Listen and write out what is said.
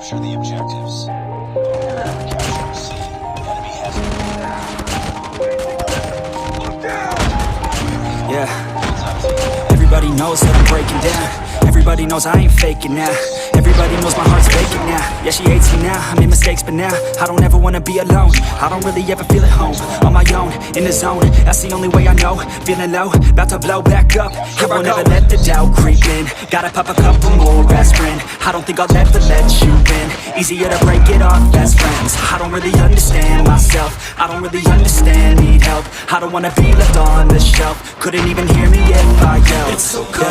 Capture the objectives. Capture C. Enemy has Yeah. Everybody knows that I'm breaking down. Everybody knows I ain't faking now. Everybody knows my heart's vacant now. Yeah, she hates me now, I made mistakes but now I don't ever wanna be alone. I don't really ever feel at home. On my own, in the zone, that's the only way I know. Feeling low, about to blow back up. I won't ever let the doubt creep in. Gotta pop a couple more aspirin. I don't think I'll ever let you in. Easier to break it off best friends. I don't really understand myself. I don't really understand, need help. I don't wanna be left on the shelf. Couldn't even hear me if I yelled. It's so cold